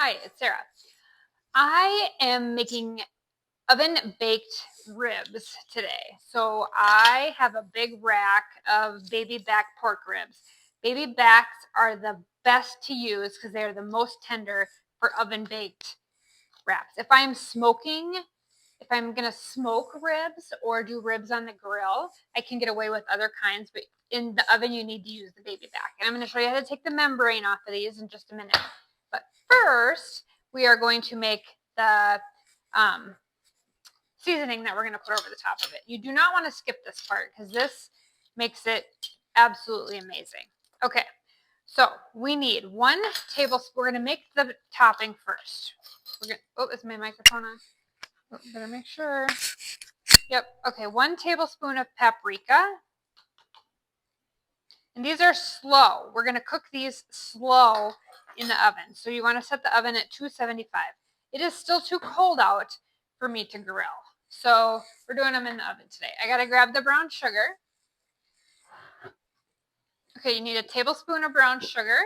Hi, it's Sarah. I am making oven baked ribs today. So I have a big rack of baby back pork ribs. Baby backs are the best to use because they are the most tender for oven baked wraps. If I'm going to smoke ribs or do ribs on the grill, I can get away with other kinds, but in the oven you need to use the baby back. And I'm going to show you how to take the membrane off of these in just a minute. But first, we are going to make the seasoning that we're going to put over the top of it. You do not want to skip this part because this makes it absolutely amazing. Okay, so we need 1 tablespoon. We're going to make the topping first. Is my microphone on? Better make sure. Yep. Okay, 1 tablespoon of paprika. And these are slow. We're going to cook these slow in the oven. So you want to set the oven at 275. It is still too cold out for me to grill. So we're doing them in the oven today. I got to grab the brown sugar. Okay, you need a tablespoon of brown sugar.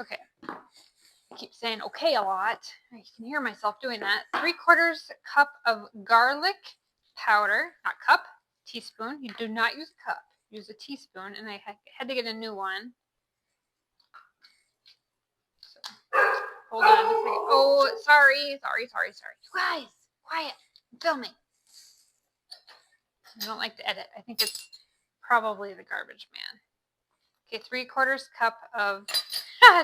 Okay. I keep saying okay a lot. I can hear myself doing that. 3/4 cup of garlic powder, not cup, teaspoon. You do not use cup. Use a teaspoon, and I had to get a new one. So, hold on a second. Oh, sorry. You guys, quiet. I'm filming. I don't like to edit. I think it's probably the garbage man. Okay, 3/4 cup of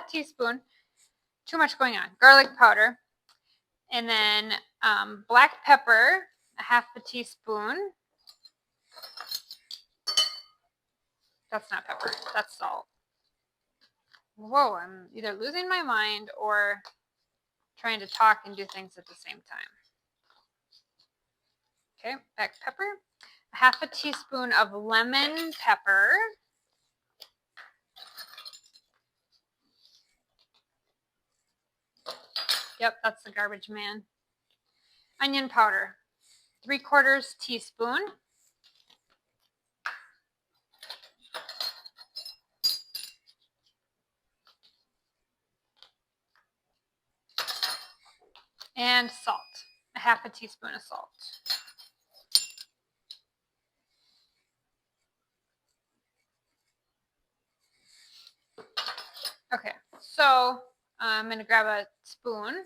teaspoon. Too much going on. Garlic powder. And then black pepper, a 1/2 teaspoon. That's not pepper, that's salt. Whoa, I'm either losing my mind or trying to talk and do things at the same time. Okay, black pepper. A 1/2 teaspoon of lemon pepper. Yep, that's the garbage man. Onion powder, 3/4 teaspoon. And salt, a 1/2 teaspoon of salt. Okay, so I'm going to grab a spoon.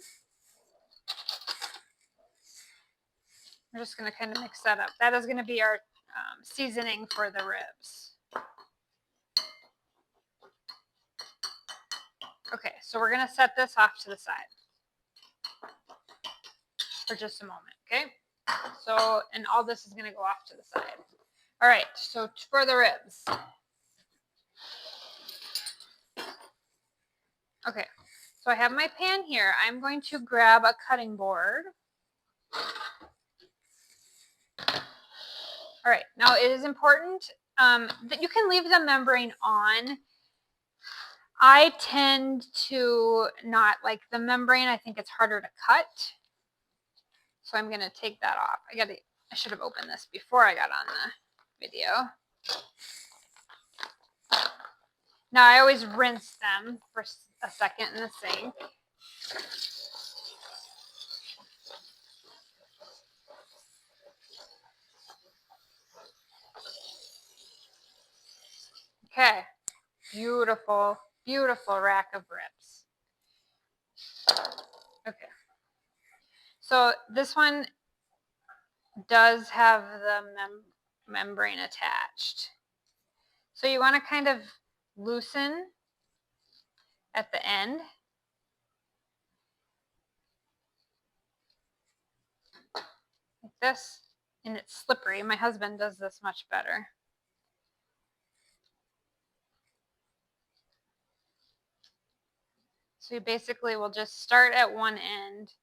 We're just going to kind of mix that up. That is going to be our seasoning for the ribs. Okay, so we're going to set this off to the side for just a moment, okay? So, and all this is going to go off to the side. All right, so for the ribs. Okay, so I have my pan here. I'm going to grab a cutting board. All right, now it is important that you can leave the membrane on. I tend to not like the membrane. I think it's harder to cut. So I'm going to take that off. I should have opened this before I got on the video. Now I always rinse them for a second in the sink. Okay, beautiful, beautiful rack of ribs. Okay, so this one does have the membrane attached. So you want to kind of loosen at the end. Like this, and it's slippery. My husband does this much better. So you basically will just start at one end.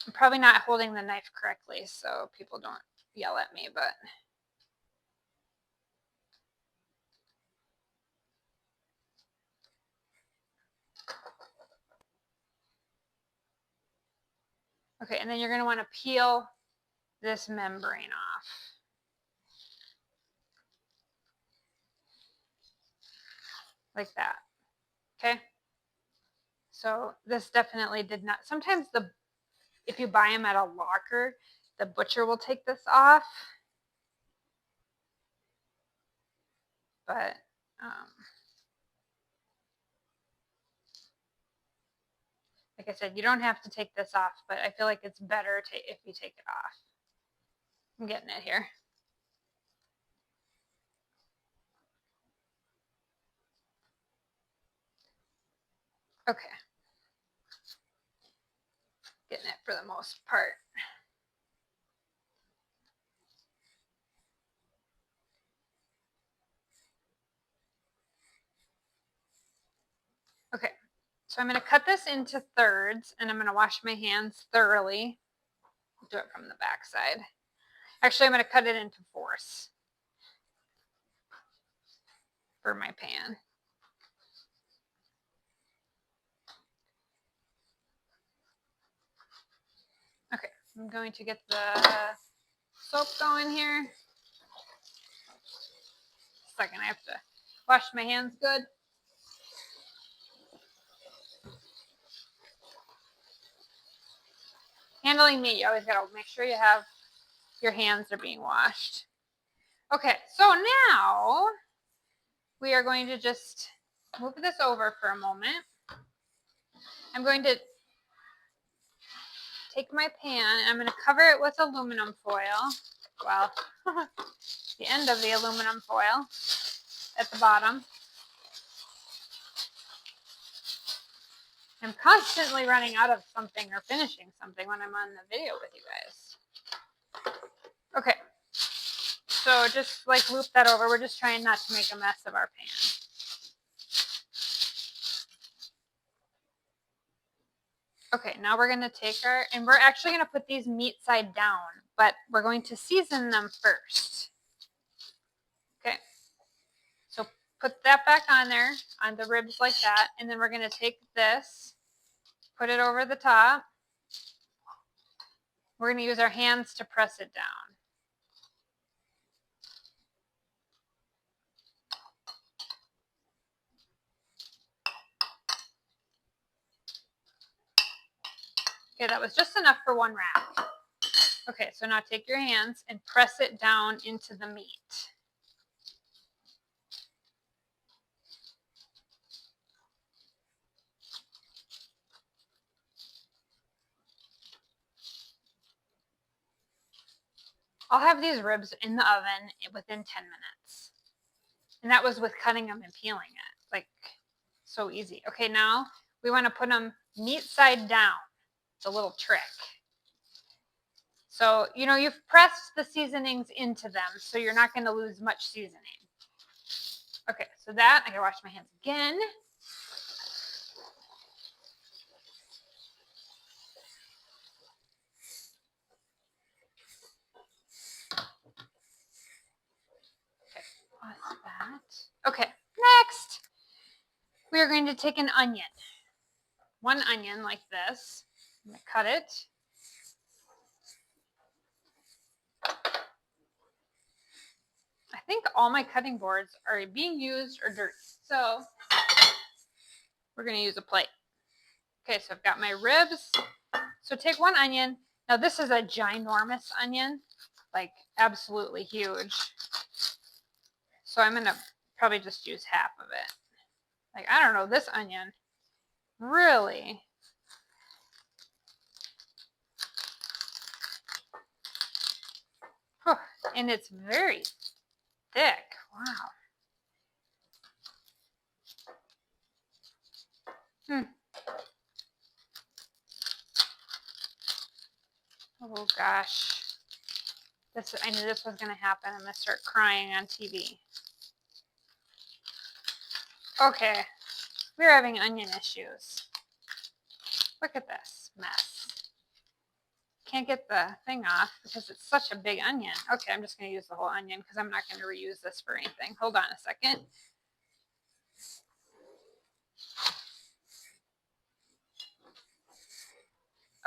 I'm probably not holding the knife correctly, so people don't yell at me, but okay, and then you're going to want to peel this membrane off. like that. Okay. So this definitely did not. Sometimes if you buy them at a locker, the butcher will take this off. But like I said, you don't have to take this off, but I feel like it's better if you take it off. I'm getting it here. Okay. Getting it for the most part. Okay, so I'm going to cut this into thirds, and I'm going to wash my hands thoroughly. Do it from the back side. Actually, I'm going to cut it into fourths for my pan. Okay, I'm going to get the soap going here. Second, I have to wash my hands good. Handling meat, you always got to make sure you have your hands are being washed. Okay, so now we are going to just move this over for a moment. I'm going to take my pan and I'm going to cover it with aluminum foil. Well, the end of the aluminum foil at the bottom. I'm constantly running out of something or finishing something when I'm on the video with you guys. Okay, so just like loop that over. We're just trying not to make a mess of our pan. Okay, now we're going to take and we're actually going to put these meat side down, but we're going to season them first. Okay, so put that back on there, on the ribs like that, and then we're going to take this, put it over the top. We're going to use our hands to press it down. Okay, that was just enough for one wrap. Okay, so now take your hands and press it down into the meat. I'll have these ribs in the oven within 10 minutes. And that was with cutting them and peeling it. Like, so easy. Okay, now we want to put them meat side down. It's a little trick. So, you know, you've pressed the seasonings into them, so you're not going to lose much seasoning. Okay, so that, I gotta wash my hands again. Okay, pause that. Okay, next, we are going to take an onion. One onion like this. I'm gonna cut it. I think all my cutting boards are being used or dirty. So we're going to use a plate. Okay, so I've got my ribs. So take one onion. Now this is a ginormous onion, like absolutely huge. So I'm going to probably just use half of it. Like, I don't know, this onion really. And it's very thick. Wow. Oh gosh. I knew this was going to happen. I'm going to start crying on TV. Okay. We're having onion issues. Look at this mess. Can't get the thing off because it's such a big onion. Okay, I'm just going to use the whole onion because I'm not going to reuse this for anything. Hold on a second.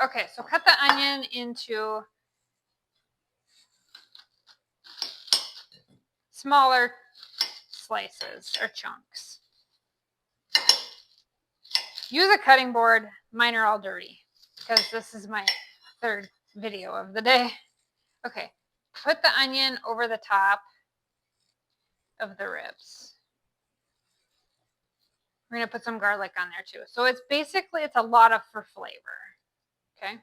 Okay, so cut the onion into smaller slices or chunks. use a cutting board. Mine are all dirty because this is my third video of the day. Okay, put the onion over the top of the ribs. We're going to put some garlic on there too. So it's basically, it's a lot of for flavor. Okay.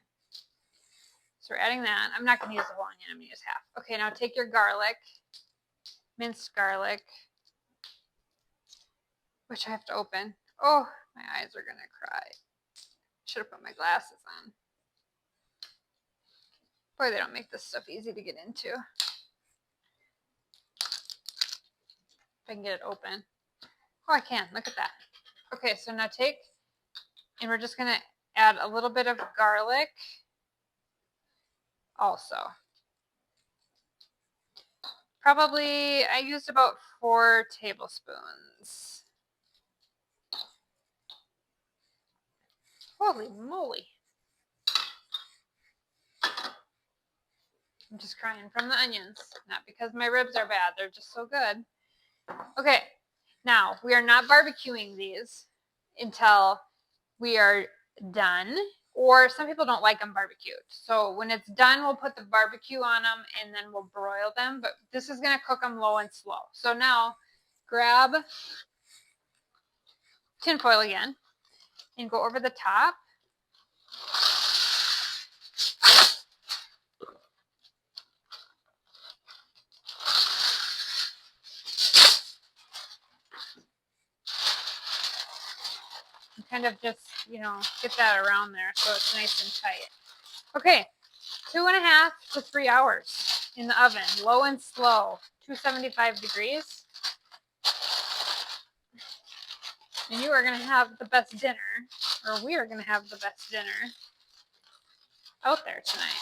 So we're adding that. I'm not going to use the whole onion. I'm going to use half. Okay, now take your garlic, minced garlic, which I have to open. Oh, my eyes are going to cry. Should have put my glasses on. Boy, they don't make this stuff easy to get into. If I can get it open. Oh, I can. Look at that. Okay, so now take, and we're just going to add a little bit of garlic also. Probably, I used about 4 tablespoons. Holy moly. I'm just crying from the onions. Not because my ribs are bad. They're just so good. Okay, now we are not barbecuing these until we are done. Or some people don't like them barbecued. So when it's done, we'll put the barbecue on them and then we'll broil them. But this is going to cook them low and slow. So now grab tinfoil again and go over the top. And kind of just, get that around there so it's nice and tight. Okay, 2.5 to 3 hours in the oven, low and slow, 275 degrees. And you are going to have the best dinner, or we are going to have the best dinner out there tonight.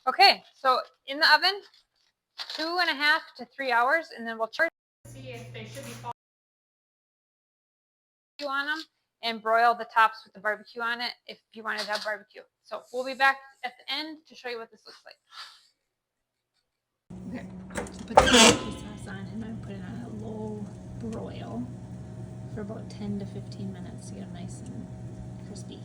Okay, so in the oven, 2.5 to 3 hours, and then we'll check to see if they should be falling on them and broil the tops with the barbecue on it if you wanted to have barbecue. So we'll be back at the end to show you what this looks like. Okay, so put the barbecue sauce on and I'm putting on a low broil for about 10 to 15 minutes to get them nice and crispy.